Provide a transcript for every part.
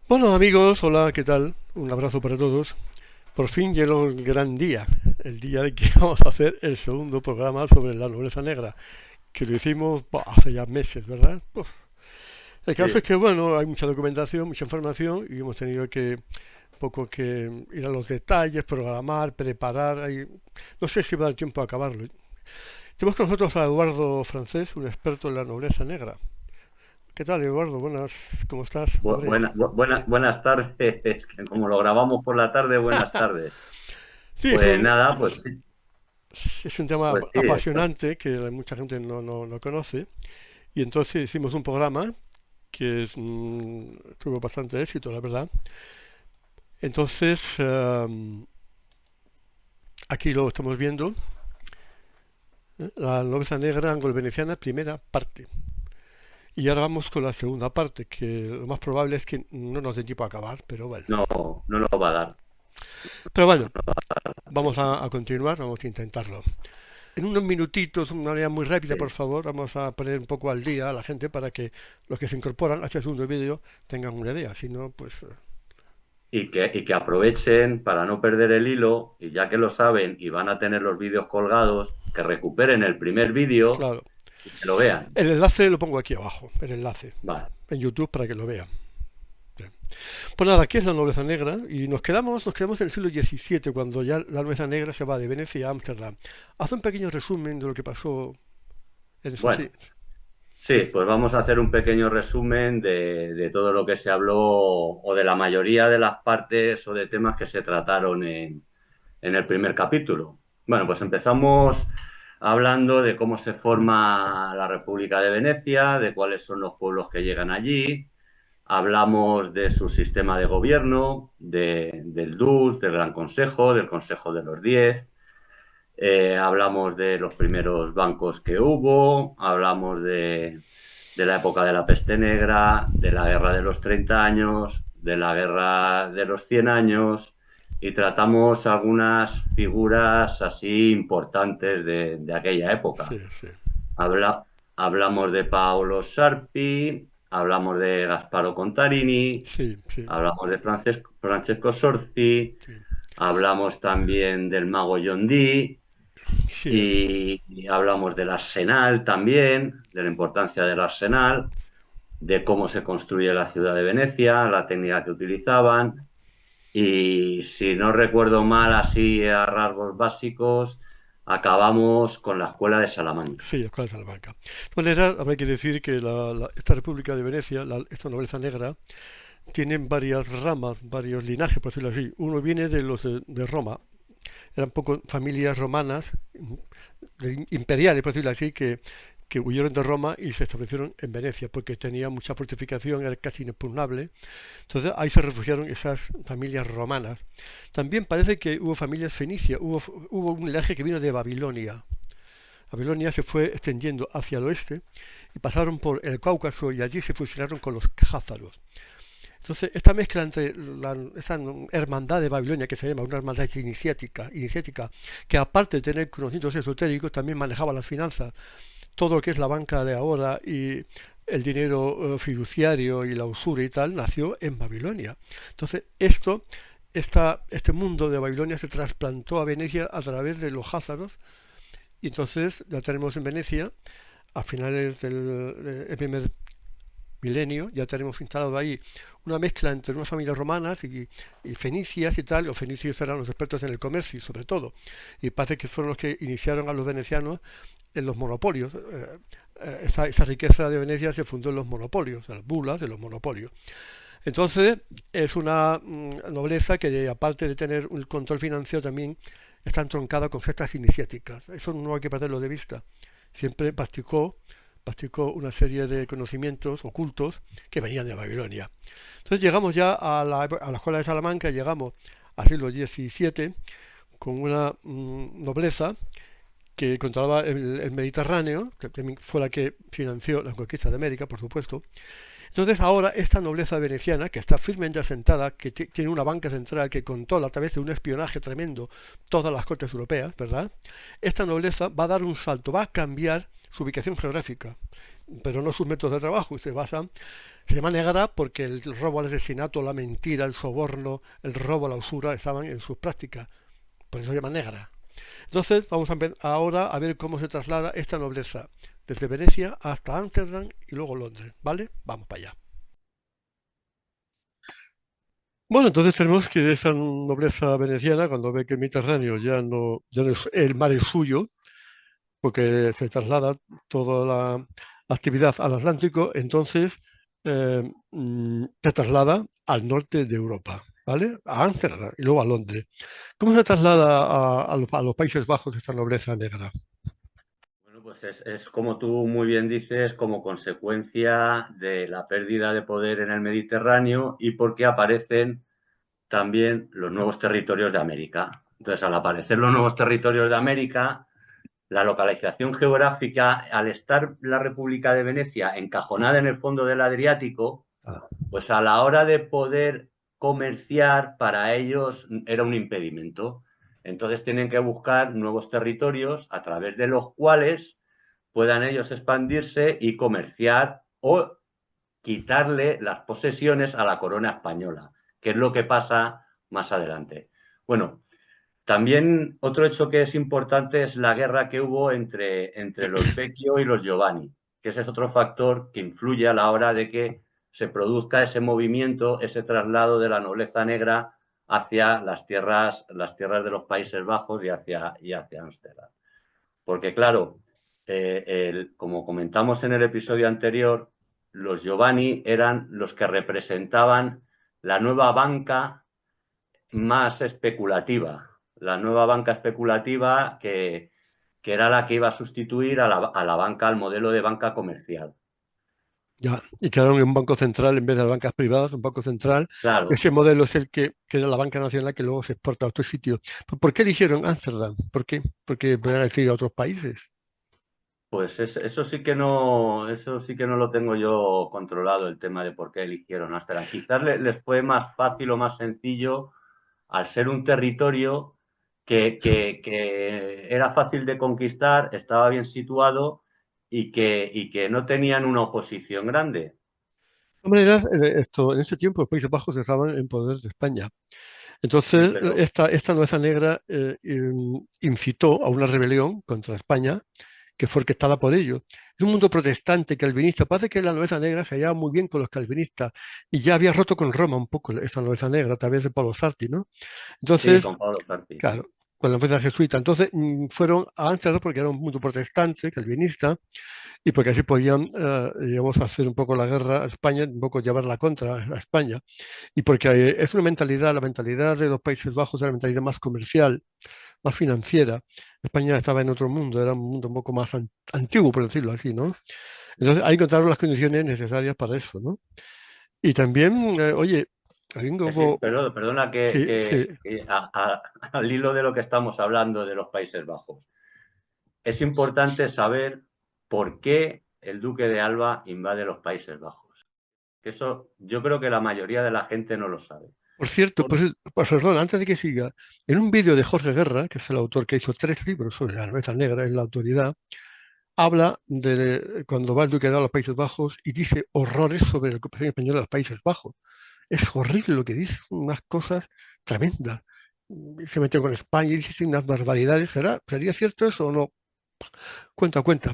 Bueno amigos, hola, ¿qué tal? Un abrazo para todos. Por fin llegó el gran día, el día de que vamos a hacer el segundo programa sobre la nobleza negra, que lo hicimos hace ya meses, ¿verdad? Uf. El caso es Sí, que, bueno, hay mucha documentación, mucha información y hemos tenido que poco que ir a los detalles, programar, preparar. No sé si va a dar tiempo a acabarlo. Tenemos con nosotros a Eduardo Francés, un experto en la nobleza negra. ¿Qué tal, Eduardo? Buenas, ¿cómo estás, hombre? buenas tardes. Que como lo grabamos por la tarde, buenas tardes. Sí, Pues nada, pues sí, es un tema pues sí, apasionante que mucha gente no conoce. Y entonces hicimos un programa que tuvo bastante éxito, la verdad. Entonces, aquí lo estamos viendo, la nobleza negra anglo-veneciana, primera parte. Y ahora vamos con la segunda parte, que lo más probable es que no nos dé tiempo a acabar, pero bueno. no, no lo va a dar. Pero bueno, vamos a continuar, vamos a intentarlo. En unos minutitos, una manera muy rápida, por Sí. favor, vamos a poner un poco al día a la gente para que los que se incorporan a este segundo vídeo tengan una idea. Si no, pues Y que aprovechen para no perder el hilo, y ya que lo saben y van a tener los vídeos colgados, que recuperen el primer vídeo claro. y que lo vean. El enlace lo pongo aquí abajo, el enlace, Vale. en YouTube para que lo vean. Bien. Pues nada, aquí es la nobleza negra y nos quedamos en el siglo XVII, cuando ya la nobleza negra se va de Venecia a Ámsterdam. Haz un pequeño resumen de lo que pasó en esos Bueno, sí. sí, pues vamos a hacer un pequeño resumen de todo lo que se habló o de la mayoría de las partes o de temas que se trataron en el primer capítulo. Bueno, pues empezamos hablando de cómo se forma la República de Venecia, de cuáles son los pueblos que llegan allí. Hablamos de su sistema de gobierno, del DUS, del Gran Consejo, del Consejo de los Diez. Hablamos de los primeros bancos que hubo, hablamos de la época de la peste negra, de la guerra de los 30 años, de la guerra de los 100 años y tratamos algunas figuras así importantes de aquella época. Sí, sí, Habla, hablamos de Paolo Sarpi, hablamos de Gasparo Contarini, sí, sí, hablamos de Francesco Sorzi, sí, hablamos también del mago John Dee sí. y hablamos del Arsenal también, de la importancia del Arsenal, de cómo se construye la ciudad de Venecia, la técnica que utilizaban. Y si no recuerdo mal, así a rasgos básicos, acabamos con la escuela de Salamanca. Sí, Escuela de Salamanca. De manera, habrá que decir que esta República de Venecia, esta nobleza negra, tienen varias ramas, varios linajes, por decirlo así. Uno viene de los de Roma, eran poco familias romanas, imperiales, por decirlo así, que huyeron de Roma y se establecieron en Venecia, porque tenía mucha fortificación, era casi inexpugnable. Entonces ahí se refugiaron esas familias romanas. También parece que hubo familias fenicias, hubo un linaje que vino de Babilonia. Babilonia se fue extendiendo hacia el oeste y pasaron por el Cáucaso y allí se fusionaron con los jázaros. Entonces, esta mezcla entre esa hermandad de Babilonia, que se llama una hermandad iniciática, que aparte de tener conocimientos esotéricos, también manejaba las finanzas, todo lo que es la banca de ahora y el dinero fiduciario y la usura y tal, nació en Babilonia. Entonces, este mundo de Babilonia se trasplantó a Venecia a través de los házaros y entonces ya tenemos en Venecia, a finales del primer milenio, ya tenemos instalado ahí una mezcla entre unas familias romanas y fenicias y tal. Los fenicios eran los expertos en el comercio, sobre todo, y parece que fueron los que iniciaron a los venecianos en los monopolios. Esa riqueza de Venecia se fundó en los monopolios, en las bulas de los monopolios. Entonces, es una nobleza que, aparte de tener un control financiero, también está entroncada con ciertas iniciáticas. Eso no hay que perderlo de vista. Siempre practicó una serie de conocimientos ocultos que venían de Babilonia. Entonces llegamos ya a la escuela de Salamanca, llegamos al siglo XVII con una nobleza que controlaba el Mediterráneo, que también fue la que financió la conquista de América, por supuesto. Entonces ahora esta nobleza veneciana, que está firmemente asentada, que tiene una banca central que controla a través de un espionaje tremendo todas las cortes europeas, ¿verdad? Esta nobleza va a dar un salto, va a cambiar su ubicación geográfica, pero no sus métodos de trabajo, se basan Se llama negra porque el robo al asesinato, la mentira, el soborno, el robo, la usura estaban en sus prácticas. Por eso se llama negra. Entonces, vamos ahora a ver cómo se traslada esta nobleza desde Venecia hasta Ámsterdam y luego Londres, ¿vale? Vamos para allá. Bueno, entonces tenemos que esa nobleza veneciana, cuando ve que el Mediterráneo ya no es, el mar es suyo, porque se traslada toda la actividad al Atlántico, entonces se traslada al norte de Europa, ¿vale? A Ámsterdam y luego a Londres. ¿Cómo se traslada a los Países Bajos esta nobleza negra? Bueno, pues es como tú muy bien dices, como consecuencia de la pérdida de poder en el Mediterráneo y porque aparecen también los nuevos territorios de América. Entonces, al aparecer los nuevos territorios de América, la localización geográfica, al estar la República de Venecia encajonada en el fondo del Adriático, Ah, pues a la hora de poder comerciar, para ellos era un impedimento. Entonces tienen que buscar nuevos territorios a través de los cuales puedan ellos expandirse y comerciar o quitarle las posesiones a la corona española, que es lo que pasa más adelante. Bueno, también otro hecho que es importante es la guerra que hubo entre los Vecchio y los Giovanni, que ese es otro factor que influye a la hora de que se produzca ese movimiento, ese traslado de la nobleza negra hacia las tierras de los Países Bajos y hacia Ámsterdam. Porque claro, como comentamos en el episodio anterior, los Giovanni eran los que representaban la nueva banca más especulativa, la nueva banca especulativa que era la que iba a sustituir a la banca, al modelo de banca comercial. ya, y crearon un banco central en vez de las bancas privadas, un banco central. Claro, Ese modelo es el que era la banca nacional que luego se exporta a otros sitios. ¿Por qué eligieron Ámsterdam? ¿Por qué? Porque podían elegir a otros países. pues eso sí que no lo tengo yo controlado, el tema de por qué eligieron Ámsterdam. Quizás les fue más fácil o más sencillo al ser un territorio que era fácil de conquistar, estaba bien situado y que no tenían una oposición grande. De todas maneras, en ese tiempo los Países Bajos estaban en poder de España. Sí, Entonces, pero esta nobleza negra incitó a una rebelión contra España que fue orquestada por ellos. Es un mundo protestante, calvinista. Parece que la nobleza negra se hallaba muy bien con los calvinistas y ya había roto con Roma un poco esa nobleza negra a través de Pablo Sarti, ¿no? sí, Entonces, con Pablo Sarti. claro, con la nobleza jesuita. Entonces, fueron a Ámsterdam porque era un mundo protestante, calvinista, y porque así podían, digamos, hacer un poco la guerra a España, un poco llevarla contra a España. Y porque es una mentalidad, la mentalidad de los Países Bajos era una mentalidad más comercial, más financiera. España estaba en otro mundo, era un mundo un poco más antiguo, por decirlo así, ¿no? Entonces ahí encontraron las condiciones necesarias para eso, ¿no? Y también, oye, ahí hubo, Perdona sí, sí, que al hilo de lo que estamos hablando de los Países Bajos, es importante saber por qué el Duque de Alba invade los Países Bajos. Que eso yo creo que la mayoría de la gente no lo sabe. por cierto, Por- pues, perdón, antes de que siga, en un vídeo de Jorge Guerra, que es el autor que hizo 3 libros sobre la nobleza negra en la autoridad, habla de cuando va el Duque de Alba a los Países Bajos y dice horrores sobre la ocupación española de los Países Bajos. Es horrible lo que dice, unas cosas tremendas. Se metió con España y dice unas barbaridades. ¿Sería cierto eso o no? Cuenta, cuenta.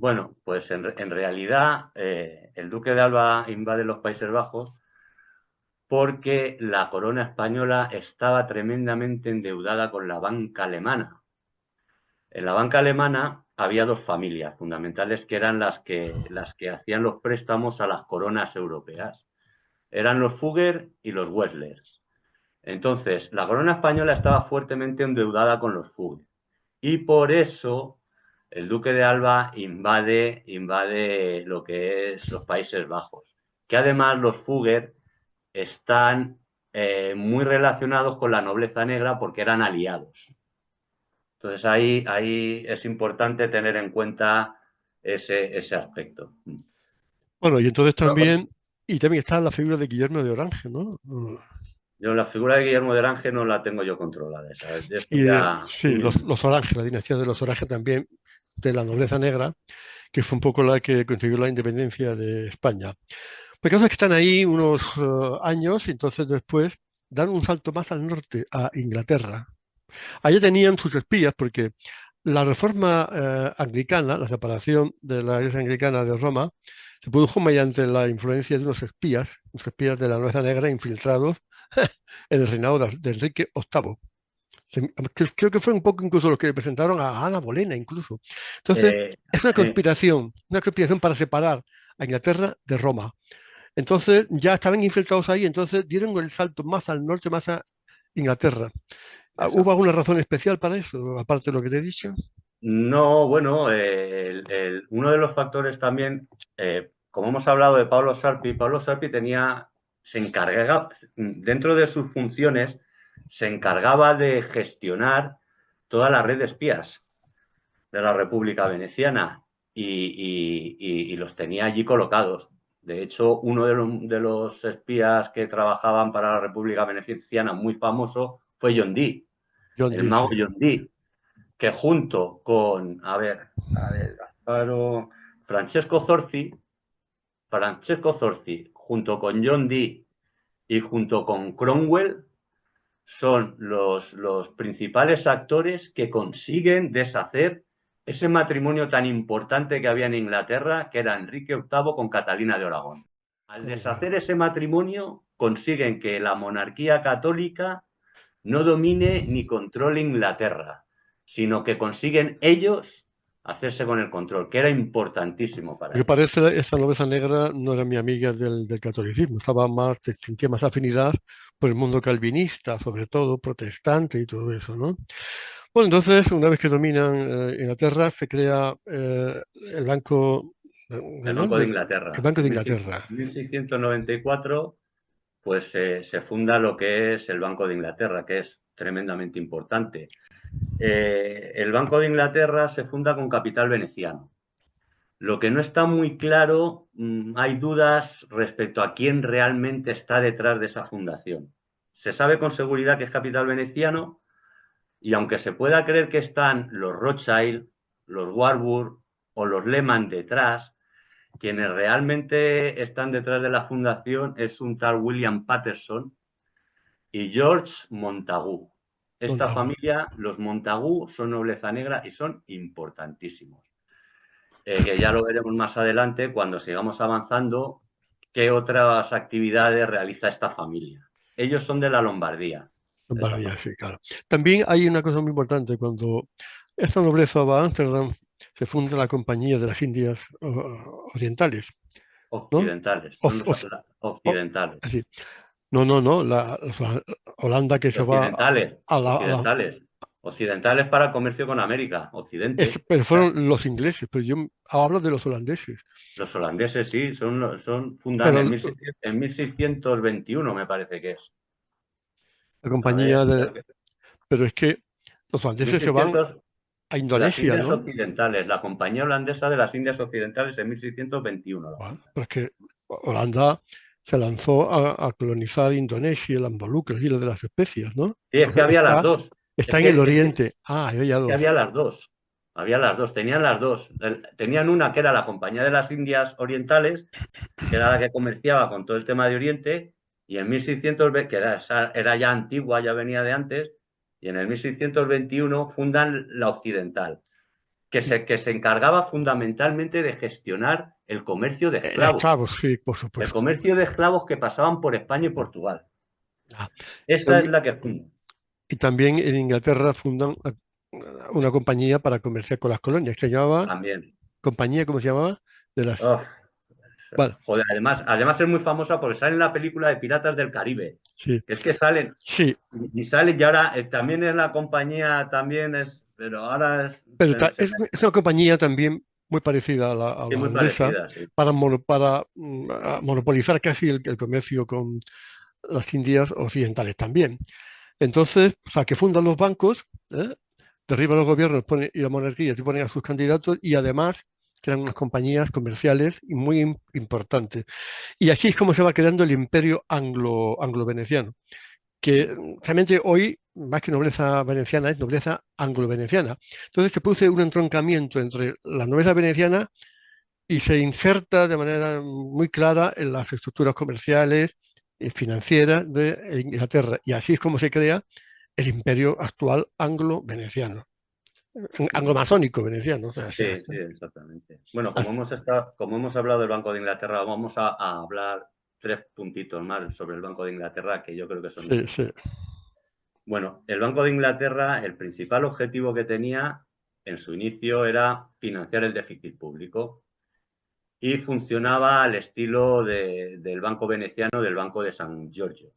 bueno, pues en realidad el Duque de Alba invade los Países Bajos porque la corona española estaba tremendamente endeudada con la banca alemana. En la banca alemana había dos familias fundamentales que eran las que hacían los préstamos a las coronas europeas. Eran los Fugger y los Wesslers. Entonces, la corona española estaba fuertemente endeudada con los Fugger. Y por eso el duque de Alba invade lo que es los Países Bajos. Que además los Fugger están muy relacionados con la nobleza negra porque eran aliados. Entonces ahí es importante tener en cuenta ese aspecto. Bueno, y entonces también, y también está la figura de Guillermo de Orange, ¿no? Yo la figura de Guillermo de Orange no la tengo yo controlada, ¿sabes? De esto ya... Sí, los Orange, la dinastía de los Orange también, de la nobleza negra, que fue un poco la que consiguió la independencia de España. Porque es que están ahí unos años y entonces después dan un salto más al norte, a Inglaterra. Allí tenían sus espías porque la reforma anglicana, la separación de la Iglesia anglicana de Roma, se produjo mediante la influencia de unos espías de la Nobleza Negra infiltrados en el reinado de Enrique VIII. Creo que fue un poco incluso los que le presentaron a Ana Bolena incluso. Entonces, Eh, es eh, una conspiración para separar a Inglaterra de Roma. Entonces, ya estaban infiltrados ahí, entonces dieron el salto más al norte, más a Inglaterra. ¿Hubo exacto. alguna razón especial para eso, aparte de lo que te he dicho? No, bueno, uno de los factores también, como hemos hablado de Pablo Sarpi se encargaba, dentro de sus funciones, se encargaba de gestionar toda la red de espías de la República Veneciana y los tenía allí colocados. De hecho, uno de los espías que trabajaban para la República Veneciana, muy famoso, fue John Dee, John el Dee, mago sí. John Dee, que junto con, Gasparo, Francesco Zorzi, Francesco Zorzi, junto con John Dee y junto con Cromwell, son los principales actores que consiguen deshacer ese matrimonio tan importante que había en Inglaterra, que era Enrique VIII con Catalina de Aragón. Al deshacer ese matrimonio, consiguen que la monarquía católica no domine ni controle Inglaterra, sino que consiguen ellos hacerse con el control, que era importantísimo para Porque ellos. parece esa nobleza negra no era mi amiga del catolicismo, sentía más afinidad por el mundo calvinista, sobre todo protestante y todo eso, ¿no? Bueno, entonces, una vez que dominan Inglaterra, se crea el Banco de El Banco de Londres, el Inglaterra, Banco de en Inglaterra. 1694, pues se funda lo que es el Banco de Inglaterra, que es tremendamente importante. El Banco de Inglaterra se funda con capital veneciano. Lo que no está muy claro, hay dudas respecto a quién realmente está detrás de esa fundación. Se sabe con seguridad que es capital veneciano y aunque se pueda creer que están los Rothschild, los Warburg o los Lehman detrás, quienes realmente están detrás de la fundación es un tal William Patterson y George Montagu. Esta Montagu. familia, los Montagu, son nobleza negra y son importantísimos. Que ya lo veremos más adelante cuando sigamos avanzando, qué otras actividades realiza esta familia. Ellos son de la Lombardía, esta Lombardía, familia. sí, claro. También hay una cosa muy importante, cuando esta nobleza va a Ámsterdam, se funda la Compañía de las Indias Orientales, ¿no? Occidentales, O- son o- o- occidentales. así. No, no, no, la Holanda que se va Occidentales, a la... occidentales. Occidentales para el comercio con América, Occidente. Pero fueron los ingleses, pero yo hablo de los holandeses. Los holandeses sí, fundan Pero en 1621, me parece que es. la A ver, compañía de... Pero es que los holandeses se van 1600, a las Indonesia, Indias ¿no? Occidentales, la Compañía Holandesa de las Indias Occidentales en 1621 la Bueno, funda. pero es que Holanda se lanzó a colonizar Indonesia, las Molucas, las Islas de las Especias, ¿no? Sí, es que Entonces había las dos. está en el oriente. Ah, había Es que dos. había las dos. Había las dos, tenían las dos. Tenían una que era la Compañía de las Indias Orientales, que era la que comerciaba con todo el tema de Oriente, y en 1620, era ya antigua, ya venía de antes, y en el 1621 fundan la Occidental, que se encargaba fundamentalmente de gestionar el comercio de esclavos, Esclavos, sí, por el supuesto. comercio de esclavos que pasaban por España y Portugal. Ah, Esta es también- la que funda. y también en Inglaterra fundan una compañía para comerciar con las colonias, que se llamaba, También. compañía, ¿cómo se llamaba? De las, Oh, bueno, joder, además es muy famosa porque sale en la película de Piratas del Caribe. sí, Es que salen, sí, y salen, y ahora también en la compañía, también es, pero ahora es, pero pero se es una compañía también muy parecida a es la muy holandesa parecida, sí. para monopolizar casi el comercio con las Indias Occidentales también. Entonces, o sea, que fundan los bancos, ¿eh? Derriban los gobiernos y la monarquía y ponen a sus candidatos y además crean unas compañías comerciales y muy importantes. Y así es como se va creando el imperio anglo-veneciano, que realmente hoy, más que nobleza veneciana, es nobleza anglo-veneciana. Entonces se produce un entroncamiento entre la nobleza veneciana y se inserta de manera muy clara en las estructuras comerciales y financieras de Inglaterra. Y así es como se crea el imperio actual anglo-veneciano, Ujú. anglo-masónico veneciano. O sea, Sí, sí, exactamente. Bueno, así- como hemos hablado del Banco de Inglaterra, vamos a hablar tres puntitos más sobre el Banco de Inglaterra que yo creo que son sí, sí, importantes. Bueno, el Banco de Inglaterra, el principal objetivo que tenía en su inicio era financiar el déficit público y funcionaba al estilo del Banco Veneciano, del Banco de San Giorgio.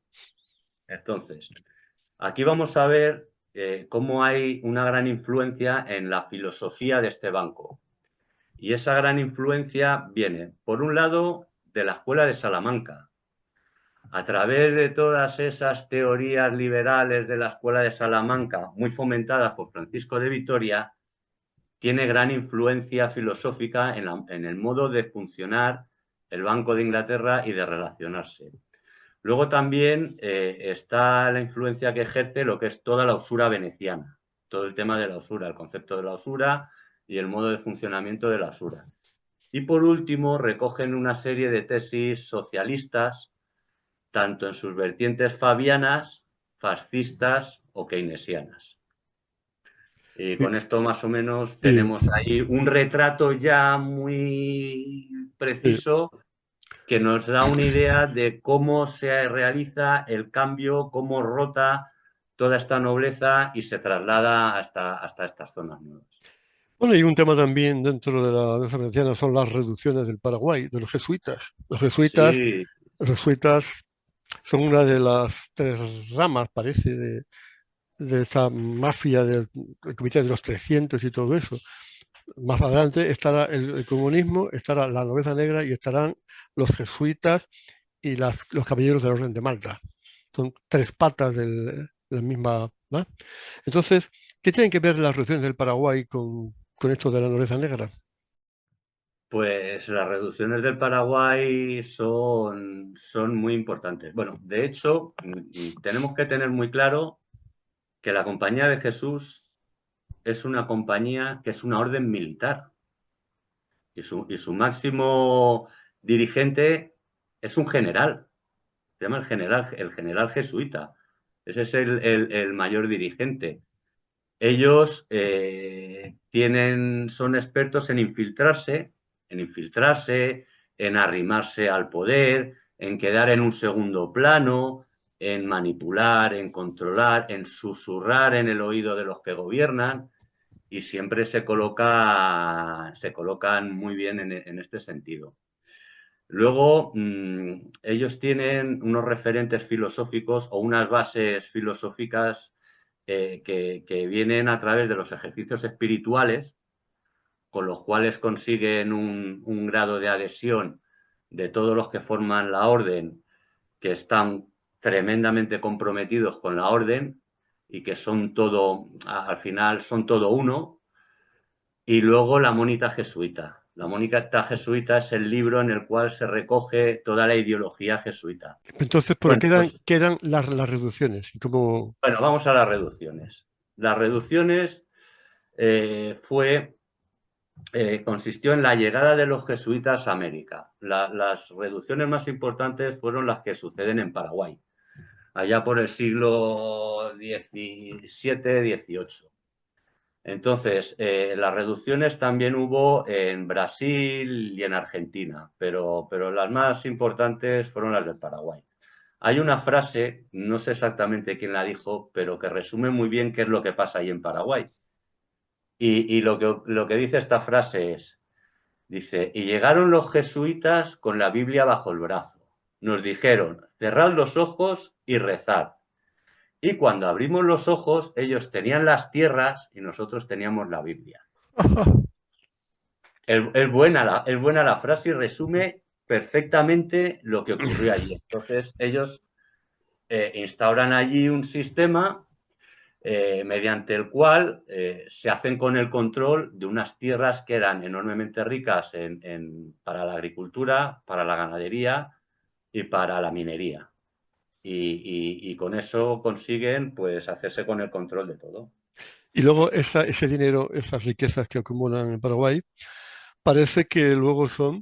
Entonces, aquí vamos a ver cómo hay una gran influencia en la filosofía de este banco. Y esa gran influencia viene, por un lado, de la Escuela de Salamanca. A través de todas esas teorías liberales de la Escuela de Salamanca, muy fomentadas por Francisco de Vitoria, tiene gran influencia filosófica en el modo de funcionar el Banco de Inglaterra y de relacionarse. Luego también está la influencia que ejerce lo que es toda la usura veneciana, todo el tema de la usura, el concepto de la usura y el modo de funcionamiento de la usura. Y por último, recogen una serie de tesis socialistas, tanto en sus vertientes fabianas, fascistas o keynesianas. Y sí, con esto más o menos sí, tenemos ahí un retrato ya muy sí. preciso que nos da una idea de cómo se realiza el cambio, cómo rota toda esta nobleza y se traslada hasta estas zonas nuevas. Bueno, y un tema también dentro de la danza veneciana son las reducciones del Paraguay, de los jesuitas. Sí, Los jesuitas son una de las tres ramas, parece, de esta mafia del Comité de los 300 y todo eso. Más adelante estará el comunismo, estará la nobleza negra y estarán los jesuitas y los caballeros del Orden de Malta. Son tres patas de la misma, ¿no? Entonces, ¿qué tienen que ver las reducciones del Paraguay con esto de la nobleza negra? pues las reducciones del Paraguay son muy importantes. Bueno, de hecho, tenemos que tener muy claro que la Compañía de Jesús es una compañía que es una orden militar y su máximo dirigente es un general, se llama el general jesuita. Ese es el mayor dirigente. Ellos son expertos en infiltrarse, en arrimarse al poder, en quedar en un segundo plano, en manipular, en controlar, en susurrar en el oído de los que gobiernan y siempre se colocan muy bien en este sentido. Luego, ellos tienen unos referentes filosóficos o unas bases filosóficas que vienen a través de los ejercicios espirituales, con los cuales consiguen un grado de adhesión de todos los que forman la orden, que están tremendamente comprometidos con la orden y que son todo, al final son todo uno, y luego la Mónica jesuita. La Mónica jesuita es el libro en el cual se recoge toda la ideología jesuita. Entonces, ¿por Bueno, qué pues quedan las reducciones? Como, bueno, vamos a las reducciones. Las reducciones consistió en la llegada de los jesuitas a América. Las reducciones más importantes fueron las que suceden en Paraguay, allá por el siglo XVII-XVIII. Entonces, las reducciones también hubo en Brasil y en Argentina, pero las más importantes fueron las del Paraguay. Hay una frase, no sé exactamente quién la dijo, pero que resume muy bien qué es lo que pasa ahí en Paraguay. Y lo que dice esta frase dice, y llegaron los jesuitas con la Biblia bajo el brazo. Nos dijeron, cerrad los ojos y rezad. Y cuando abrimos los ojos, ellos tenían las tierras y nosotros teníamos la Biblia. Es buena la frase y resume perfectamente lo que ocurrió allí. Entonces, ellos instauran allí un sistema mediante el cual se hacen con el control de unas tierras que eran enormemente ricas para la agricultura, para la ganadería y para la minería. Y con eso consiguen pues hacerse con el control de todo. y luego ese dinero, esas riquezas que acumulan en Paraguay, parece que luego son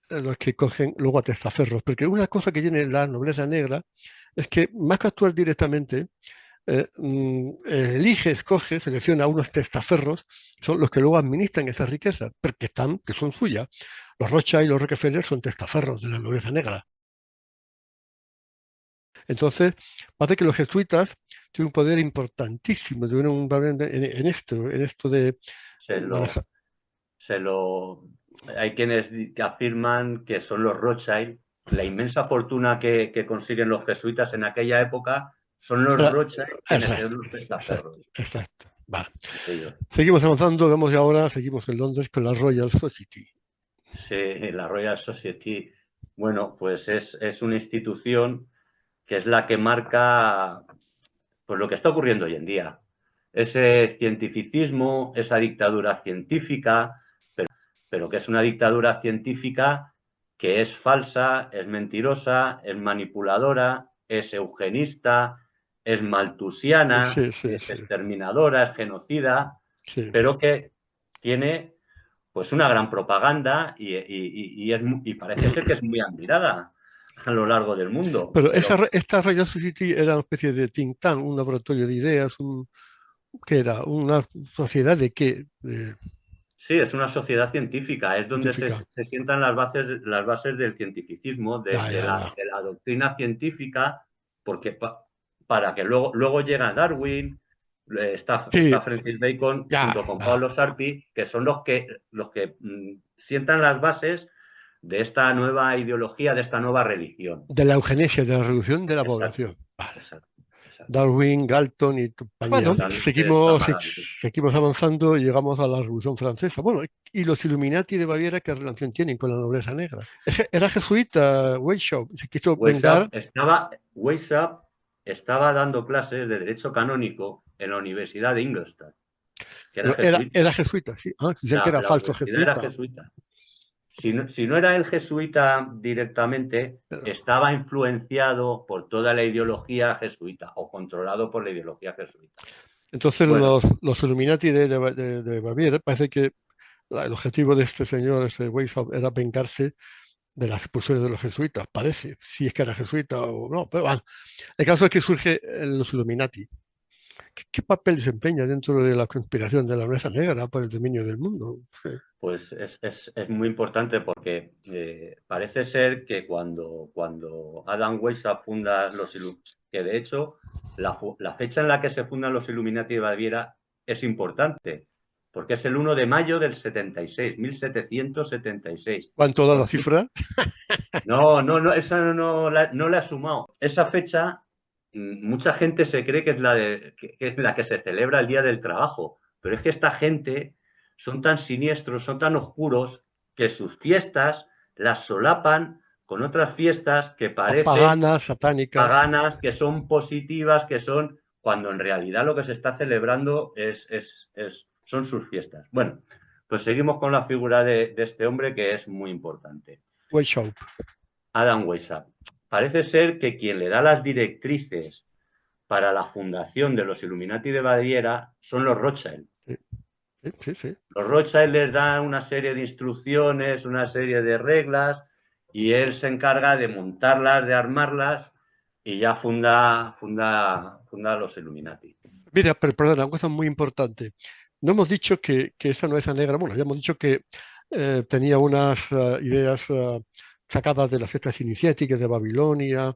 los que cogen luego a testaferros. Porque una cosa que tiene la nobleza negra es que más que actuar directamente, elige, escoge, selecciona unos testaferros, son los que luego administran esas riquezas, porque están, que son suyas. Los Rothschild y los Rockefeller son testaferros de la nobleza negra. Entonces, parece que los jesuitas tienen un poder importantísimo, tienen un poder en esto de Se lo, manejar. se lo, hay quienes que afirman que son los Rothschild. La inmensa fortuna que consiguen los jesuitas en aquella época son los Rothschild quienes Exacto, son los exacto, testaferros exacto. Va. de ellos. Seguimos avanzando, vemos y ahora, seguimos en Londres con la Royal Society. Sí, la Royal Society, bueno, pues es una institución que es la que marca pues lo que está ocurriendo hoy en día. Ese cientificismo, esa dictadura científica, pero que es una dictadura científica que es falsa, es mentirosa, es manipuladora, es eugenista, es maltusiana, Sí, sí, es sí, exterminadora, es genocida, sí. pero que tiene pues una gran propaganda y parece ser que es muy admirada a lo largo del mundo. Pero Pero esta Royal Society era una especie de think tank, un laboratorio de ideas, ¿qué era? ¿Una sociedad de qué? sí, es una sociedad científica, es donde Científica. se sientan las bases del cientificismo, Ya, ya, ya. de la doctrina científica, porque para que luego llega Darwin, Sí, está Francis Bacon ya, junto con ya. Pablo Sarpi, que son los que sientan las bases de esta nueva ideología, de esta nueva religión. De la eugenesia, de la reducción de la Exacto, población. Vale. exacto, exacto. Darwin, Galton y compañía. Bueno, Totalmente, es una maravilla. seguimos avanzando y llegamos a la Revolución Francesa. Bueno, y los Illuminati de Baviera, ¿qué relación tienen con la nobleza negra? Era jesuita, Weishaupt, se quiso vengar. Weishaupt estaba dando clases de Derecho Canónico en la Universidad de Ingolstadt, que era Pero jesuita. era jesuita, sí. Ah, dicen que era La falso universidad era jesuita. jesuita. Si no era el jesuita directamente, Pero, estaba influenciado por toda la ideología jesuita o controlado por la ideología jesuita. entonces Bueno, los Illuminati de Baviera, parece que el objetivo de este señor, este Weishaupt, era vengarse de las expulsiones de los jesuitas, parece, si es que era jesuita o no, pero bueno, el caso es que surge los Illuminati. ¿Qué papel desempeña dentro de la conspiración de la mesa negra por el dominio del mundo? Sí. pues es muy importante porque parece ser que cuando Adam Weishaupt funda que de hecho la fecha en la que se fundan los Illuminati de Baviera es importante, porque es el 1 de mayo del 76, 1776. ¿Cuánto da la Porque cifra? no, esa no la he sumado. Esa fecha, mucha gente se cree que es que es la que se celebra el Día del Trabajo, pero es que esta gente son tan siniestros, son tan oscuros, que sus fiestas las solapan con otras fiestas que Las parecen paganas, satánicas. paganas, que son positivas, cuando en realidad lo que se está celebrando son sus fiestas. Bueno, pues seguimos con la figura de este hombre que es muy importante. Weishaupt. Adam Weishaupt. Parece ser que quien le da las directrices para la fundación de los Illuminati de Baviera son los Rothschild. Sí, sí, sí, sí. Los Rothschild les dan una serie de instrucciones, una serie de reglas, y él se encarga de montarlas, de armarlas, y ya funda los Illuminati. Mira, pero perdona, una cosa muy importante. No hemos dicho que esa nobleza negra, bueno, ya hemos dicho que tenía unas ideas sacadas de las sectas iniciáticas de Babilonia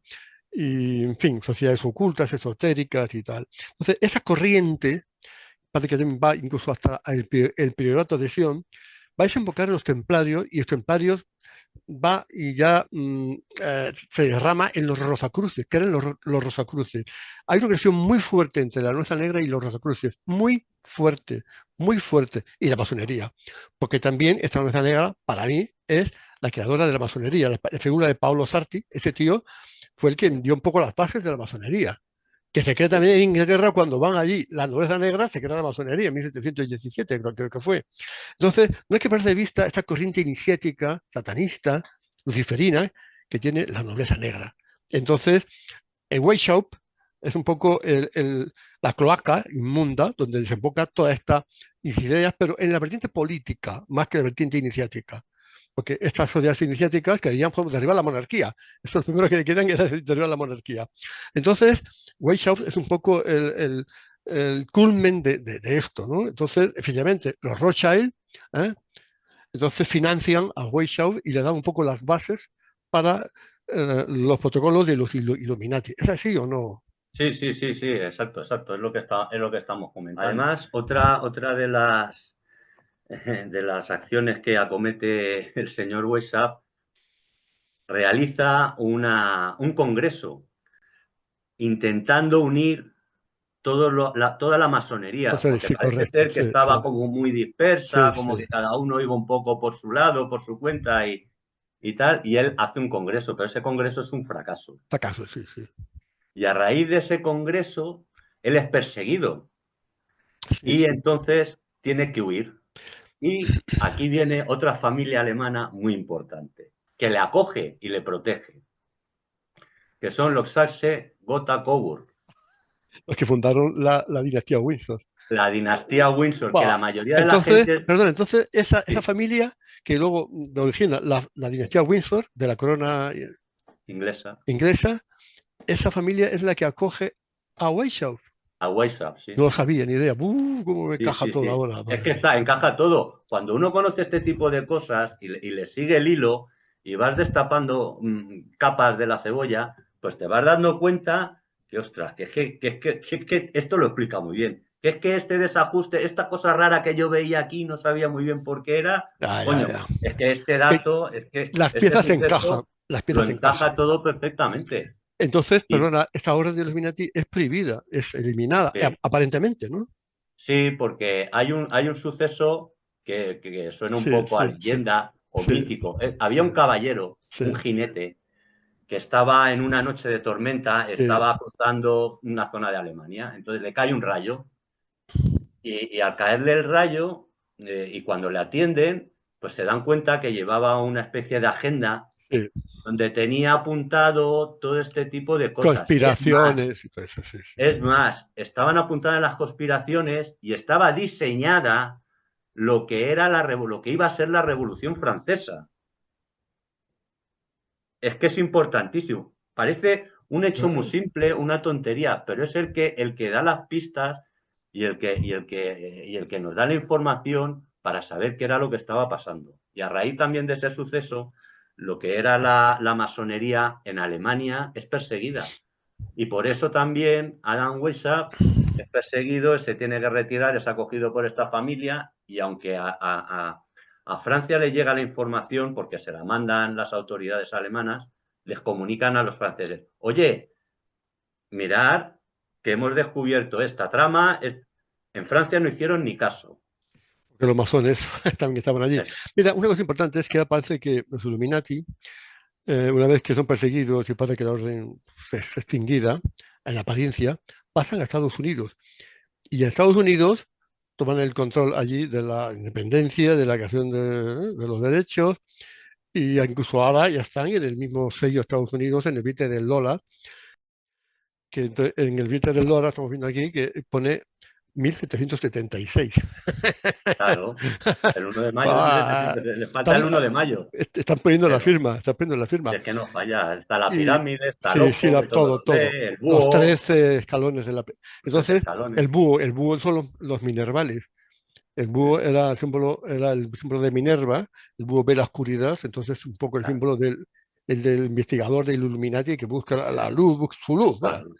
y, en fin, sociedades ocultas, esotéricas y tal. Entonces, esa corriente, parece que también va incluso hasta el priorato de Sion, va a desembocar en los templarios y los templarios va y ya se derrama en los Rosacruces, que eran los Rosacruces. Hay una conexión muy fuerte entre la Nueza Negra y los Rosacruces, muy fuerte, y la masonería, porque también esta Nueza Negra, para mí, es la creadora de la masonería, la figura de Paolo Sarti, ese tío fue el que dio un poco las bases de la masonería que se crea también en Inglaterra cuando van allí la nobleza negra, se crea la masonería en 1717, creo que fue. Entonces, no hay que perder de vista esta corriente iniciática, satanista, luciferina, que tiene la nobleza negra. Entonces, el Weishaupt es un poco la cloaca inmunda donde desemboca toda esta y ideas, pero en la vertiente política, más que en la vertiente iniciática. Porque estas sociedades iniciáticas querían derribar la monarquía. Eso es lo primero que querían era derribar la monarquía. Entonces, Weishaupt es un poco el culmen de esto, ¿no? Entonces, efectivamente, los Rothschild, ¿eh? Entonces financian a Weishaupt y le dan un poco las bases para los protocolos de los Illuminati. ¿Es así o no? Sí, sí, sí, sí, exacto, exacto, es lo que estamos comentando. Además, otra de las acciones que acomete el señor Weishaupt realiza un congreso intentando unir toda la masonería, porque Sí, parece correcto. ser que Sí, sí, estaba como muy sí, dispersa, como sí. que cada uno iba un poco por su lado, por su cuenta y tal, y él hace un congreso, pero ese congreso es un fracaso. Fracaso, sí, sí. Y a raíz de ese congreso, él es perseguido Sí, y sí. entonces tiene que huir. Y aquí viene otra familia alemana muy importante, que le acoge y le protege, que son los Saxe-Gotha-Coburg, Los que fundaron la dinastía Windsor. la dinastía Windsor, que la Bah, mayoría de la entonces, gente... perdón, entonces esa Sí, familia que luego origina la dinastía Windsor de la corona inglesa, inglesa, esa familia es la que acoge a Weishaupt. a Weishaupt, sí, No lo sí. sabía ni idea. Cómo me Sí, encaja sí, todo sí. ahora, Es madre que mía. encaja todo. Cuando uno conoce este tipo de cosas y le sigue el hilo y vas destapando capas de la cebolla, pues te vas dando cuenta que, ostras, que esto lo explica muy bien. Que es que este desajuste, esta cosa rara que yo veía aquí, no sabía muy bien por qué era, Ya, ya, coño, ya. es que este Que dato, es que las este piezas encajan, suceso las lo piezas encaja encajan. todo perfectamente. Entonces, Y perdona, esta orden de Illuminati es prohibida, es eliminada, sí, aparentemente, ¿no? sí, porque hay un suceso que suena un Sí, poco a sí, sí, leyenda o sí, mítico. Había sí, un caballero, sí, un jinete, que estaba en una noche de tormenta, sí. estaba cruzando una zona de Alemania. Entonces le cae un rayo y al caerle el rayo, y cuando le atienden, pues se dan cuenta que llevaba una especie de agenda Sí. donde tenía apuntado todo este tipo de cosas. Conspiraciones y todo eso, sí, sí. Es más, estaban apuntadas las conspiraciones y estaba diseñada lo que era lo que iba a ser la Revolución Francesa. Es que es importantísimo. Parece un hecho muy simple, una tontería, pero es el que da las pistas y el que nos da la información para saber qué era lo que estaba pasando. Y a raíz también de ese suceso, lo que era la masonería en Alemania es perseguida. Y por eso también Adam Weishaupt es perseguido, se tiene que retirar, es acogido por esta familia y aunque a Francia le llega la información, porque se la mandan las autoridades alemanas, les comunican a los franceses, oye, mirad que hemos descubierto esta trama, en Francia no hicieron ni caso. Porque los masones también estaban allí. Es, Mira, una cosa importante es que parece que los Illuminati, una vez que son perseguidos y parece que la orden es extinguida, en apariencia, pasan a Estados Unidos. Y en Estados Unidos toman el control allí de la independencia, de la creación de los derechos, y incluso ahora ya están en el mismo sello de Estados Unidos, en el billete del dólar, que en el billete del dólar estamos viendo aquí que pone 1776. claro, el 1 de mayo, Ah, le falta el están, 1 de mayo, están poniendo la pero firma, están poniendo la firma. es que no falla, está la Y pirámide, está el sí, sí, ojo, que todo todo, lo todo. lee, el Los búho, 13 escalones de la... los tres Entonces, escalones. el búho son los minervales. El búho era el símbolo de Minerva, el búho ve la oscuridad, entonces un poco el símbolo el del investigador del Illuminati que busca la luz, busca su luz, ¿verdad? Claro.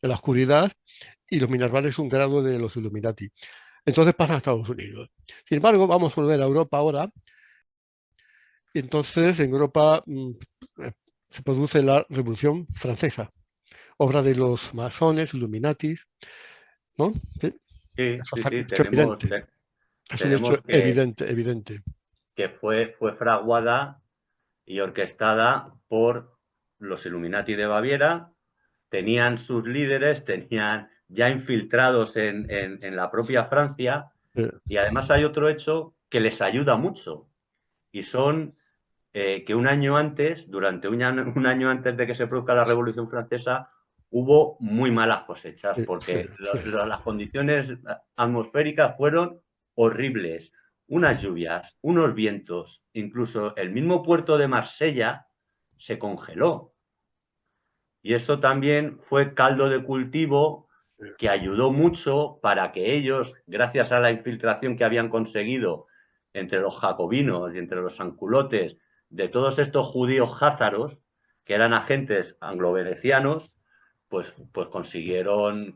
De la oscuridad, y los minervales es un grado de los Illuminati. Entonces pasan a Estados Unidos. Sin embargo, vamos a volver a Europa ahora, y entonces en Europa se produce la Revolución Francesa, obra de los masones, Illuminatis, ¿no? Sí, Sí, eso sí, es un sí, hecho evidente, es un hecho tenemos evidente. que fue fraguada y orquestada por los Illuminati de Baviera, tenían sus líderes, tenían ya infiltrados en la propia Francia, Eh, y además hay otro hecho que les ayuda mucho, y son que un año antes, durante un año antes de que se produzca la Revolución Francesa, hubo muy malas cosechas, sí, sí, porque sí. las condiciones atmosféricas fueron horribles, unas lluvias, unos vientos, incluso el mismo puerto de Marsella se congeló. Y eso también fue caldo de cultivo que ayudó mucho para que ellos, gracias a la infiltración que habían conseguido entre los jacobinos y entre los sanculotes de todos estos judíos házaros, que eran agentes anglo-venecianos, pues consiguieron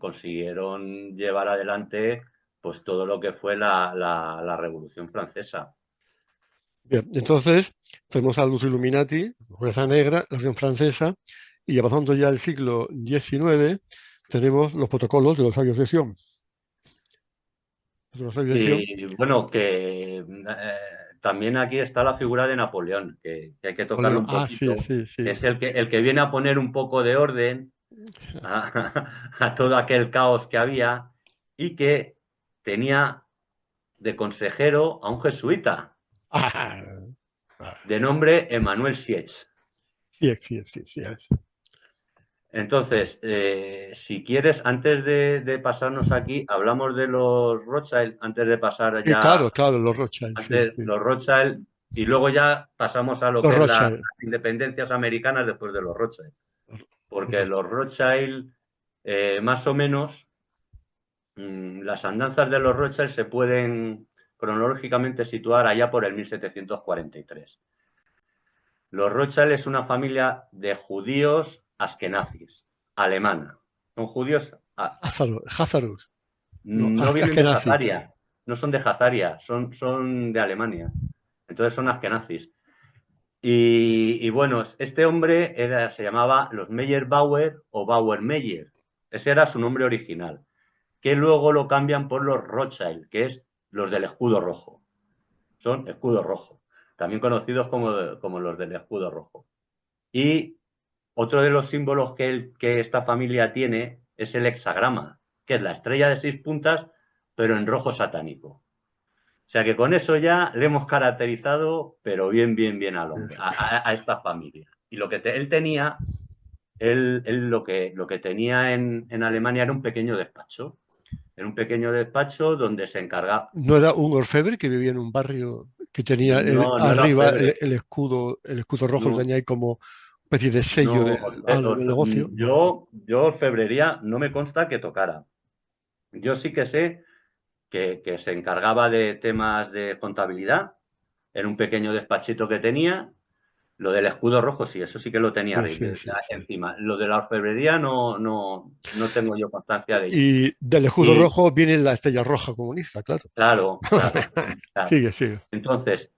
llevar adelante pues todo lo que fue la Revolución Francesa. Bien, entonces tenemos a los Illuminati, la Nobleza Negra, la Revolución Francesa, y avanzando ya al siglo XIX, tenemos los protocolos de los sabios de Sion. Los sabios de Sion. Y bueno, que también aquí está la figura de Napoleón, que hay que tocarlo un Ah, sí, poquito, sí, que sí. es el que viene a poner un poco de orden a todo aquel caos que había y que tenía de consejero a un jesuita Ah, de nombre Emmanuel Sieyès. sí, sí, sí, sí. Entonces, si quieres, antes de pasarnos aquí, hablamos de los Rothschild, antes de pasar Sí, ya, claro, claro, los Rothschild, sí, antes sí. los Rothschild, y luego ya pasamos a lo Los que es las Rothschild. independencias americanas después de los Rothschild. Los Porque Rothschild. los Rothschild, más o menos, las andanzas de los Rothschild se pueden cronológicamente situar allá por el 1743. Los Rothschild es una familia de judíos askenazis, alemana. Son judíos, Hazarus. No, no vienen de Ashkenazi. Hazaria, no son de Hazaria, son de Alemania. Entonces son askenazis. Y bueno, este hombre se llamaba los Meyer-Bauer o Bauer-Meyer. Ese era su nombre original, que luego lo cambian por los Rothschild, que es los del escudo rojo. Son escudo rojo, también conocidos como los del escudo rojo. Y otro de los símbolos que esta familia tiene es el hexagrama, que es la estrella de 6 puntas, pero en rojo satánico. O sea que con eso ya le hemos caracterizado, pero bien, bien, bien al hombre, a esta familia. Y lo que él tenía, él lo que tenía en Alemania era un pequeño despacho. Era un pequeño despacho donde se encargaba. ¿No era un orfebre que vivía en un barrio que tenía No, no era arriba orfebre. el escudo rojo, lo No, tenía ahí como especie de sello no. del negocio? No. Yo orfebrería no me consta que tocara. Yo sí que sé que se encargaba de temas de contabilidad en un pequeño despachito que tenía. Lo del escudo rojo, sí, eso sí que lo tenía Sí, sí, sí, sí. encima. Lo de la orfebrería no tengo yo constancia de ello. Y del escudo Y rojo viene la estrella roja comunista, claro. claro, claro, claro. Sigue, sigue. Entonces,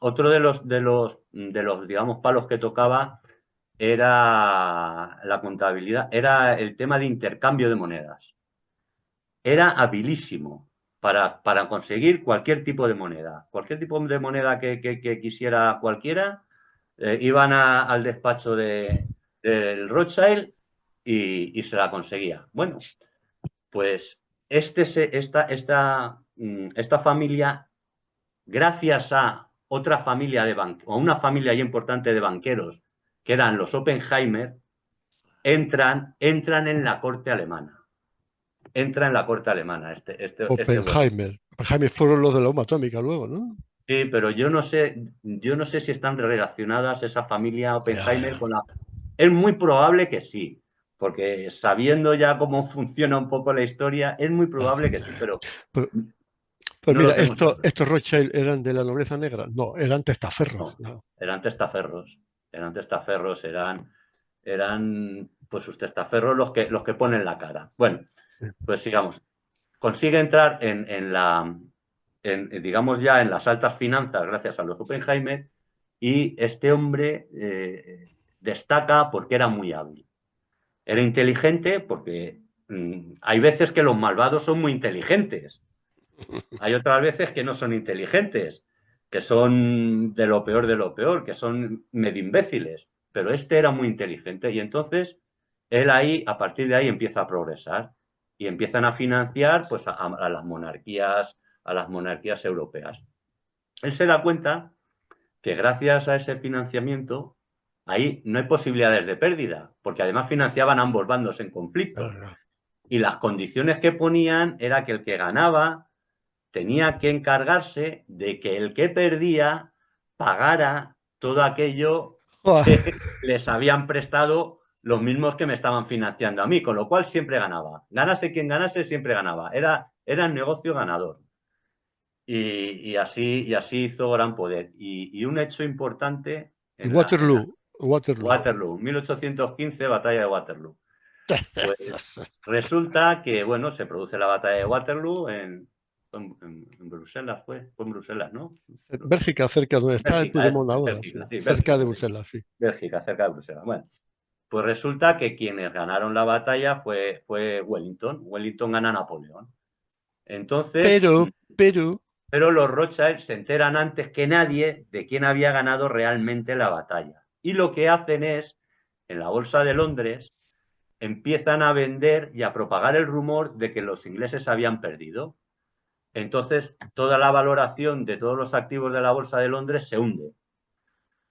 otro de los, digamos, palos que tocaba era la contabilidad, era el tema de intercambio de monedas. Era habilísimo para conseguir cualquier tipo de moneda. Cualquier tipo de moneda que quisiera cualquiera, iban al despacho del Rothschild y se la conseguía. Bueno, pues esta familia, gracias a otra familia o una familia ya importante de banqueros, que eran los Oppenheimer, entran en la corte alemana. Entra en la corte alemana este buen hombre. Oppenheimer. Oppenheimer fueron los de la bomba atómica luego, ¿no? Sí, pero yo no sé si están relacionadas esa familia Ya, Oppenheimer ya. con la. Es muy probable que sí, porque sabiendo ya cómo funciona un poco la historia, es muy Ah, probable que sí, pero Pero, pero no mira, lo tengo seguro. estos Rothschild eran de la nobleza negra. No, eran testaferros. No, No. eran testaferros, eran pues sus testaferros los que ponen la cara. Bueno, Sí. pues sigamos. Consigue entrar digamos ya en las altas finanzas gracias a los Oppenheimer y este hombre destaca porque era muy hábil. Era inteligente porque hay veces que los malvados son muy inteligentes. Hay otras veces que no son inteligentes, que son de lo peor, que son medio imbéciles. Pero este era muy inteligente y entonces él ahí, a partir de ahí, empieza a progresar y empiezan a financiar pues a las monarquías europeas. Él se da cuenta que gracias a ese financiamiento ahí no hay posibilidades de pérdida, porque además financiaban ambos bandos en conflicto. Ah, Y las condiciones que ponían era que el que ganaba tenía que encargarse de que el que perdía pagara todo aquello Buah. que les habían prestado los mismos que me estaban financiando a mí, con lo cual siempre ganaba. Ganase quien ganase, siempre ganaba. Era un negocio ganador. Y así hizo gran poder. Y un hecho importante Y en la Waterloo. Waterloo, 1815, batalla de Waterloo. Pues resulta que, bueno, se produce la batalla de Waterloo en Bruselas, fue en Bruselas, ¿no? Bélgica, cerca de donde está el Bélgica, eso, Puigdemont ahora, sí. Bélgica, sí, Cerca de Bélgica, sí. Bruselas, sí. Bélgica, cerca de Bruselas. Bueno, pues resulta que quienes ganaron la batalla fue Wellington. Wellington gana a Napoleón. Entonces, Pero, pero los Rothschild se enteran antes que nadie de quién había ganado realmente la batalla. Y lo que hacen es, en la Bolsa de Londres, empiezan a vender y a propagar el rumor de que los ingleses habían perdido. Entonces, toda la valoración de todos los activos de la Bolsa de Londres se hunde.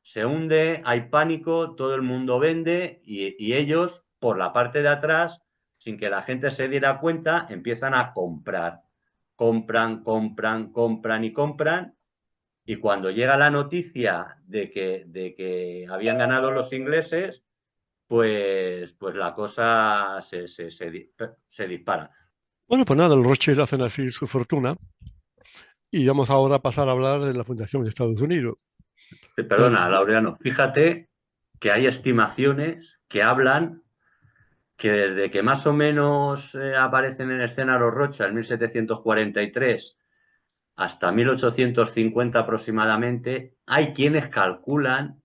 Se hunde, hay pánico, todo el mundo vende y ellos, por la parte de atrás, sin que la gente se diera cuenta, empiezan a comprar. Compran, compran, compran y compran. Y cuando llega la noticia de que habían ganado los ingleses, pues la cosa se dispara. bueno, pues nada, los Rothschild hacen así su fortuna y vamos ahora a pasar a hablar de la fundación de Estados Unidos. Perdona, Laureano, fíjate que hay estimaciones que hablan que desde que más o menos aparecen en escena los Rothschild en 1743 hasta 1850 aproximadamente, hay quienes calculan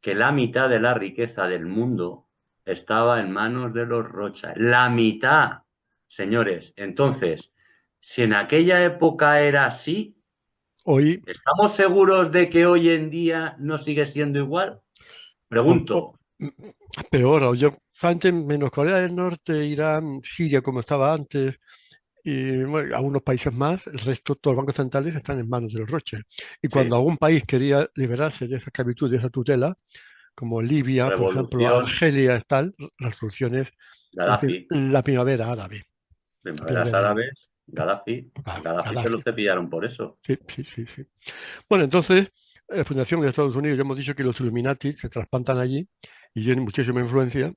que la mitad de la riqueza del mundo estaba en manos de los Rothschild. La mitad, señores. Entonces, si en aquella época era así, Hoy, ¿estamos seguros de que hoy en día no sigue siendo igual? o- o- Pregunto. peor, yo, antes menos Corea del Norte, Irán, Siria como estaba antes, y bueno, algunos países más, el resto, todos los bancos centrales están en manos de los Rothschild. Y cuando Sí, algún país quería liberarse de esa esclavitud, de esa tutela, como Libia, por ejemplo, revolución, Argelia, tal, la solución es Gaddafi, la primavera árabe. La primaveras primavera árabe. árabes, Gaddafi. A Claro, Gaddafi se lo Gaddafi. cepillaron por eso. Sí, sí, sí, sí. Bueno, entonces, la Fundación de Estados Unidos, ya hemos dicho que los Illuminati se trasplantan allí y tienen muchísima influencia.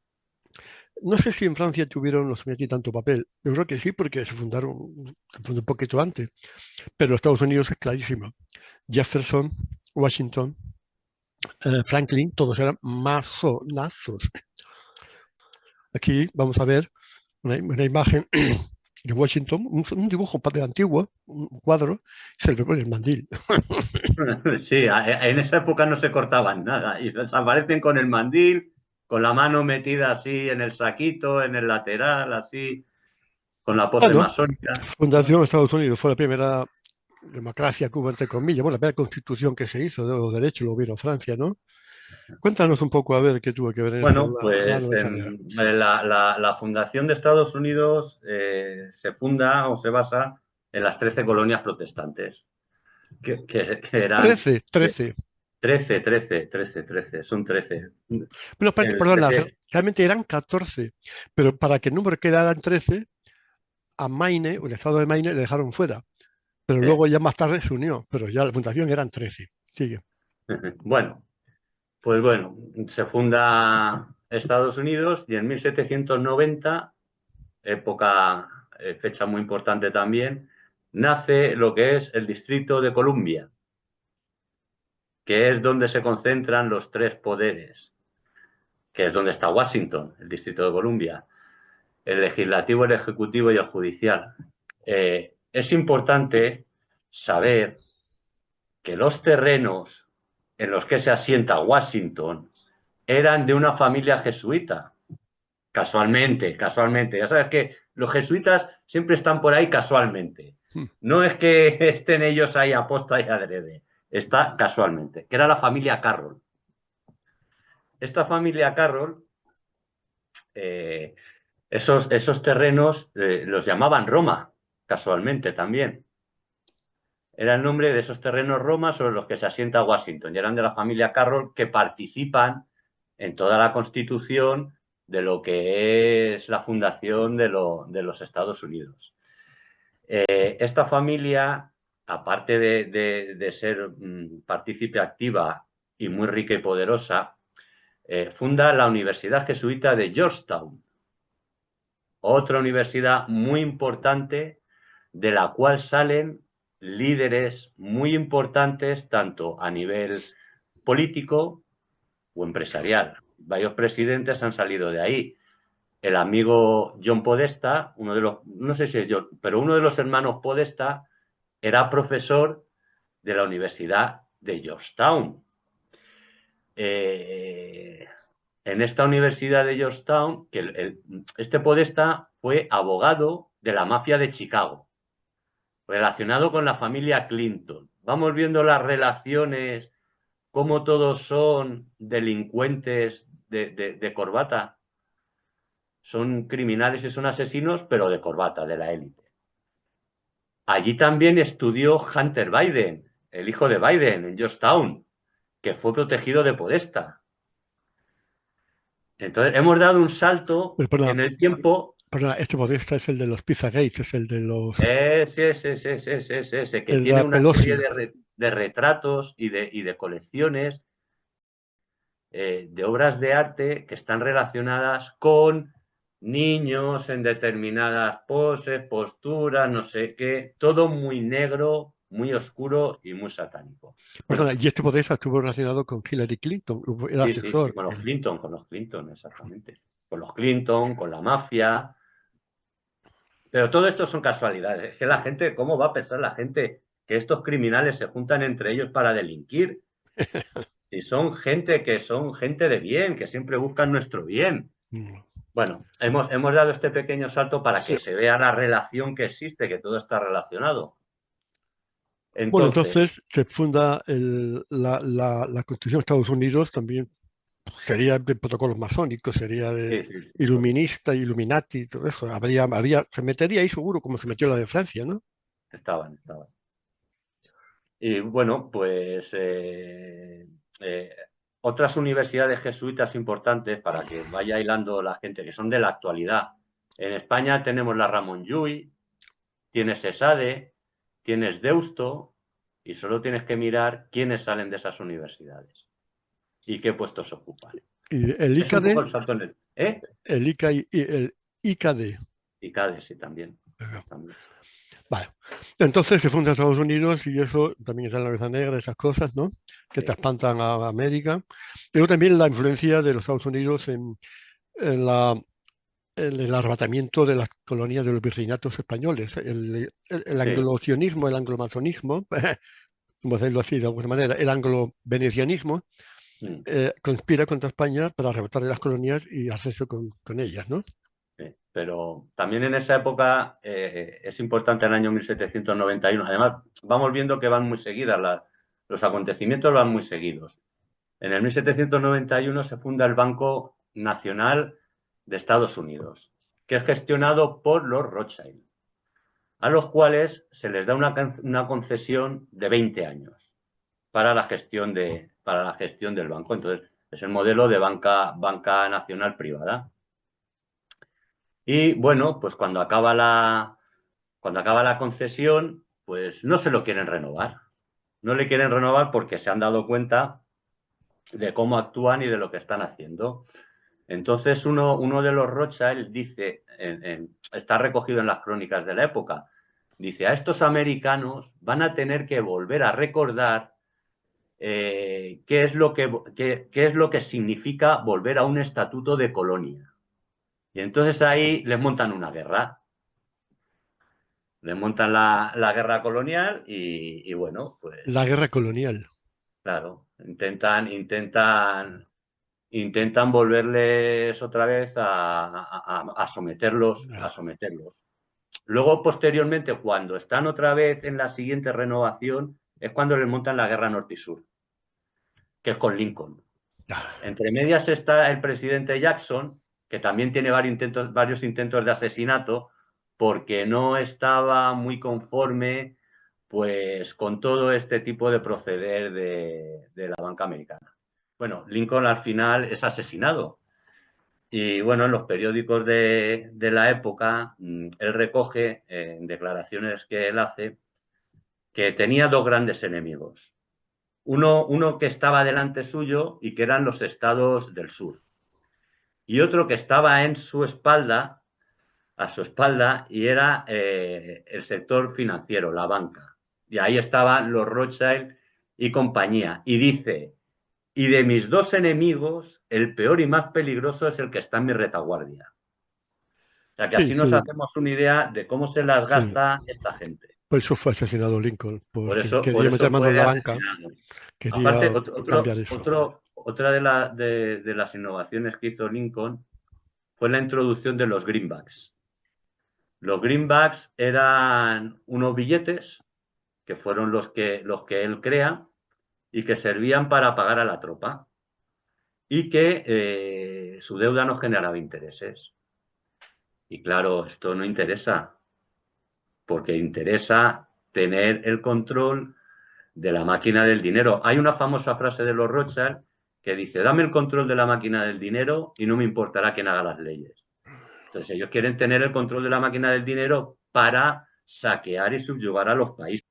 No sé si en Francia tuvieron los Illuminati tanto papel. Yo creo que sí, porque se fundó un poquito antes. Pero Estados Unidos es clarísimo. Jefferson, Washington, Franklin, todos eran masonazos. Aquí vamos a ver una imagen de Washington, un dibujo de antiguo, un cuadro, se le pone el mandil. Sí, en esa época no se cortaban nada y desaparecen con el mandil, con la mano metida así en el saquito, en el lateral, así, con la pose Bueno, masónica. Fundación de Estados Unidos fue la primera democracia que hubo, entre comillas, bueno, la primera constitución que se hizo de los derechos, lo vino Francia, ¿no? Cuéntanos un poco a ver qué tuvo que ver en eso Bueno, la pues nobleza negra. la fundación de Estados Unidos se funda o se basa en las 13 colonias protestantes, que eran 13, 13. 13, 13, 13, 13, son 13. Bueno, El perdona, 13, realmente eran 14, pero para que el número quedara en 13, a Maine, o el estado de Maine, le dejaron fuera. Pero eh, luego ya más tarde se unió, pero ya la fundación eran 13. Sigue. bueno, pues bueno, se funda Estados Unidos y en 1790, época, fecha muy importante también, nace lo que es el Distrito de Columbia, que es donde se concentran los tres poderes, que es donde está Washington, el Distrito de Columbia, el legislativo, el ejecutivo y el judicial. Es importante saber que los terrenos en los que se asienta Washington eran de una familia jesuita. Casualmente, casualmente. Ya sabes que los jesuitas siempre están por ahí casualmente. Hmm. No es que estén ellos ahí aposta y adrede. Está casualmente. Que era la familia Carroll. Esta familia Carroll, eh, esos terrenos los llamaban Roma, casualmente también. Era el nombre de esos terrenos Roma sobre los que se asienta Washington. Y eran de la familia Carroll que participan en toda la constitución de lo que es la fundación de los Estados Unidos. Esta familia, aparte de ser partícipe activa y muy rica y poderosa, funda la Universidad Jesuita de Georgetown, otra universidad muy importante de la cual salen líderes muy importantes tanto a nivel político o empresarial. Varios presidentes han salido de ahí. El amigo John Podesta, uno de los, no sé si es John, pero uno de los hermanos Podesta era profesor de la Universidad de Georgetown. En esta Universidad de Georgetown, este Podesta fue abogado de la mafia de Chicago, relacionado con la familia Clinton. Vamos viendo las relaciones, cómo todos son delincuentes de corbata. Son criminales y son asesinos, pero de corbata, de la élite. Allí también estudió Hunter Biden, el hijo de Biden, en Georgetown, que fue protegido de Podesta. Entonces, hemos dado un salto Pero, perdona, en el tiempo. perdona, este Podesta es el de los Pizzagate, es el de los Ese, que el de tiene la una serie Pelosi. de retratos y de colecciones de obras de arte que están relacionadas con niños en determinadas poses, posturas, no sé qué, todo muy negro, muy oscuro y muy satánico. Perdona, Bueno, y este Podesta estuvo relacionado con Hillary Clinton, era sí, asesor. con los Clinton, exactamente. Con los Clinton, con la mafia. Pero todo esto son casualidades. Es que la gente, ¿cómo va a pensar la gente que estos criminales se juntan entre ellos para delinquir? Si son gente de bien, que siempre buscan nuestro bien. Mm. Bueno, hemos dado este pequeño salto para Sí. que se vea la relación que existe, que todo está relacionado. Bueno, Entonces, entonces se funda la Constitución de Estados Unidos, también sería de protocolos masónicos, sería de sí, todo iluminista, Illuminati, todo eso. Se metería ahí seguro como se metió la de Francia, ¿no? estaban. Y bueno, pues eh, otras universidades jesuitas importantes para que vaya hilando la gente, que son de la actualidad. En España tenemos la Ramon Llull, tienes ESADE, tienes Deusto, y solo tienes que mirar quiénes salen de esas universidades y qué puestos ocupan. Y el Es un poco ICADE, el salto en el... ¿Eh? el ICA y el ICADE. Y CADE, sí, también. Vale. Entonces se funda Estados Unidos y eso también está en la Mesa Negra, esas cosas, ¿no? Que Sí, trasplantan a América. Pero también la influencia de los Estados Unidos en en el arrebatamiento de las colonias de los virreinatos españoles, el sí. anglocionismo, el anglomazonismo, como decirlo así de alguna manera, el anglo-venecianismo, Mm. conspira contra España para arrebatarle las colonias y hacerse con ellas, ¿no? Sí, pero también en esa época es importante el año 1791. Además, vamos viendo que van muy seguidas, los acontecimientos van muy seguidos. En el 1791 se funda el Banco Nacional de Estados Unidos, que es gestionado por los Rothschild, a los cuales se les da una concesión de 20 años para la gestión del banco. Entonces, es el modelo de banca nacional privada. Y bueno, pues cuando acaba la concesión, pues no se lo quieren renovar. No le quieren renovar porque se han dado cuenta de cómo actúan y de lo que están haciendo. Entonces uno de los Rothschild dice, está recogido en las crónicas de la época, dice, a estos americanos van a tener que volver a recordar qué es lo que significa volver a un estatuto de colonia. Y entonces ahí les montan una guerra. Le montan la guerra colonial y bueno, La pues guerra colonial. claro, intentan volverles otra vez a Ah, someterlos. Luego, posteriormente, cuando están otra vez en la siguiente renovación, es cuando les montan la guerra norte y sur, que es con Lincoln. ah. Entre medias está el presidente Jackson, que también tiene varios intentos de asesinato, porque no estaba muy conforme pues con todo este tipo de proceder de la banca americana. Bueno, Lincoln al final es asesinado Y bueno, en los periódicos de la época, él recoge en declaraciones que él hace que tenía dos grandes enemigos. Uno que estaba delante suyo y que eran los estados del sur. Y otro que estaba en su espalda, a su espalda, y era el sector financiero, la banca. Y ahí estaban los Rothschild y compañía. Y dice, y de mis dos enemigos, el peor y más peligroso es el que está en mi retaguardia. O sea que Sí, así nos sí, hacemos una idea de cómo se las sí. gasta esta gente. Por eso fue asesinado Lincoln, porque Por quería meter eso mano en fue la banca, asesinado. Aparte, quería cambiar eso. otra de las innovaciones que hizo Lincoln fue la introducción de los greenbacks. Los greenbacks eran unos billetes que fueron los que él crea y que servían para pagar a la tropa y que su deuda no generaba intereses. Y claro, esto no interesa, porque interesa tener el control de la máquina del dinero. Hay una famosa frase de los Rothschild que dice, dame el control de la máquina del dinero y no me importará quién haga las leyes. Entonces ellos quieren tener el control de la máquina del dinero para saquear y subyugar a los países.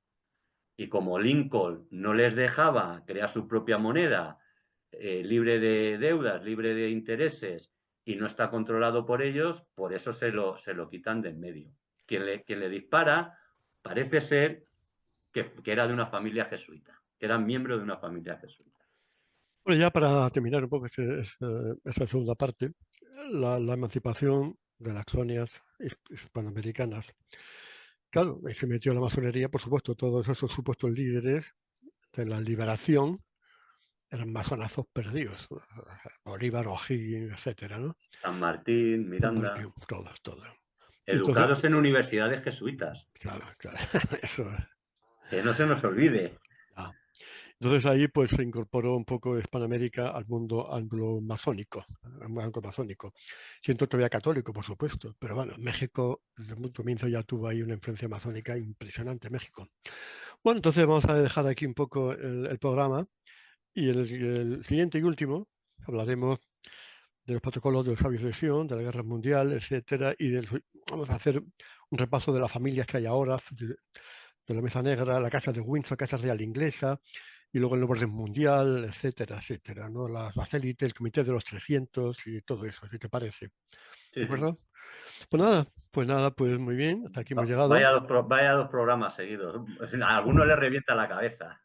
Y como Lincoln no les dejaba crear su propia moneda, libre de deudas, libre de intereses, y no está controlado por ellos, por eso se lo quitan de en medio. Quien le dispara parece ser que era de una familia jesuita, que era miembro de una familia jesuita. Bueno, ya para terminar un poco esa segunda parte, la emancipación de las colonias hispanoamericanas. Claro, ahí se metió la masonería, por supuesto, todos esos supuestos líderes de la liberación eran masonazos perdidos. Bolívar, O'Higgins, etcétera, ¿no? San Martín, San Miranda, Martín, todos, todos. Y entonces, educados en universidades jesuitas, claro, claro, eso que no se nos olvide. ya. Entonces ahí pues se incorporó un poco Hispanoamérica al mundo anglo-masónico, siendo todavía católico, por supuesto, pero bueno, México desde un comienzo ya tuvo ahí una influencia masónica impresionante, México. Bueno, entonces vamos a dejar aquí un poco el programa y en el siguiente y último hablaremos de los protocolos de los sabios de Sion, de la guerra mundial, etcétera, y vamos a hacer un repaso de las familias que hay ahora, de la Mesa Negra, la Casa de Windsor, Casa Real Inglesa, y luego el orden mundial, etcétera, etcétera, ¿no? Las élites, el comité de los 300 y todo eso, si te parece. ¿De Sí, sí. acuerdo? Pues nada, pues muy bien, hasta aquí hemos llegado. Vaya dos programas seguidos. A alguno le revienta la cabeza.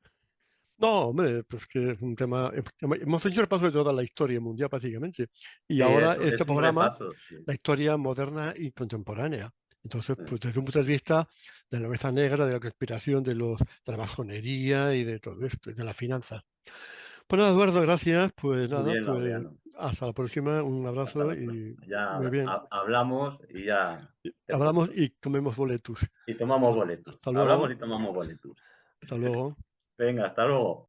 No, hombre, pues que es un tema. Hemos hecho el repaso de toda la historia mundial prácticamente. Y Sí, ahora este es un programa, repaso. Sí. la historia moderna y contemporánea. Entonces, pues desde un punto de vista de la mesa negra, de la conspiración, de la masonería y de todo esto, y de la finanza. Pues nada, Eduardo, gracias. Pues Muy nada, bien, pues Laureano. hasta la próxima. Un Hasta abrazo la próxima. y muy Ya bien. hablamos y ya te Hablamos cuento. y comemos boletus. Y tomamos boletos. Hasta Hablamos luego. y tomamos boletos. Hasta luego. Venga, hasta luego.